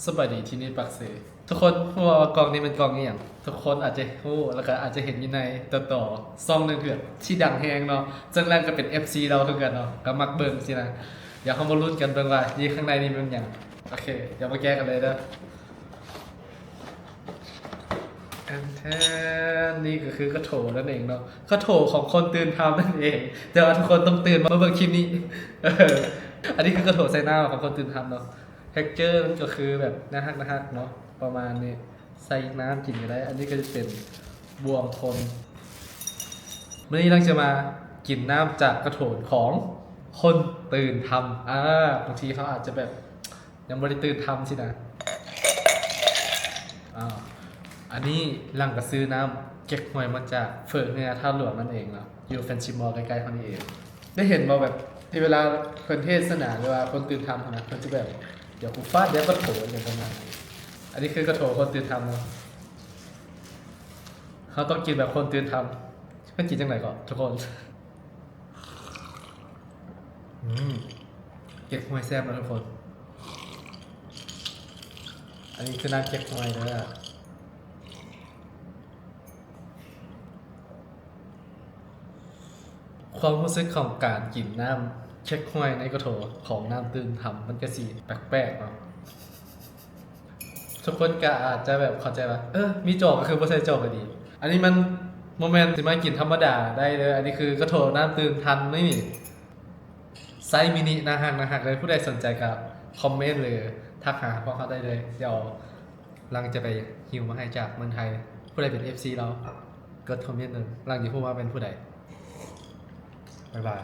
สบายดีที่นี่ปักเสทุกคนรู้ว่ากล่องนี้เป็นกล่องนี้อย่างทุกคนอาจจะรู้แล้วก็อาจจะเห็นอยู่ในต่อซองหนึ่งเถื่อนที่ดังแฮงเนาะซึ่งแรกก็เป็น FC เราคือกันเนาะก็มักเบิ่งสินะอยากเข้ามาลุ้นกันเบิ่งว่ายี่ข้างในนี่มันอย่างโอเคเดี๋ยวมาแก้กันเลยเด้อแทนนี่ก็คือกระโถนั่นเองเนาะกระโถของคนตื่นทำนั่นเองแต่ว่าทุกคนต้องตื่นมาเบิ่งคลิปนี้เอออันนี้คือกระโถใส่หน้าของคนตื่นทำเนาะ เท็กเจอร์มันก็คือแบบน่าฮักเนาะประมาณนี้ใส่น้ำกินก็ได้ อันนี้ก็จะเป็นบวงคนเมื่อนี้เราจะมากินน้ำจากกระโถนของคนตื่นทำบางทีเขาอาจจะแบบยังไม่ได้ตื่นทำสินะอันนี้หลังก็ซื้อน้ำเก๊กฮวยมาจากเฟิร์นเนี่ยท่าหลวงนั่นเองเนาะอยู่แฟนชิมอลใกล้ๆเขานี่เองได้เห็นมาแบบที่เวลาเพิ่นเทศนาหรือว่าคนตื่นทำนะเพิ่นจะแบบเดี๋ยวกูฟาดเดี๋ยวกระโถนอย่างประมาณนี้อันนี้คือกระโถนคนตื่นทำเนาะเขาต้องกินแบบคนตื่นทำไม่กินจังไหนก่อนทุกคนเก๊กฮวยแซ่บนะทุกคนอันนี้คือน้ำเก๊กฮวยเลยอะความรู้สึกของการกินน้ำเช็คห้วยในกระโถของน้ำตื่นทำมันก็สีแปลกๆเนาะทุกคนก็อาจจะแบบเข้าใจว่ามีจอกก็คือไม่ใช่จอกก็ดี อันนี้มันโมเมนต์ที่มากินธรรมดาได้เลยอันนี้คือกระโถน้ำตื่นทันไม่มีไซส์มินินะฮะเลยผู้ใดสนใจก็คอมเมนต์เลยทักหาพวกเขาได้เลยเดี๋ยวลังจะไปฮิวมาให้จากเมืองไทยผู้ใดเป็น FC เรากดคอมเมนต์หนึ่งลังจะพูดว่าเป็นผู้ใดบ๊ายบาย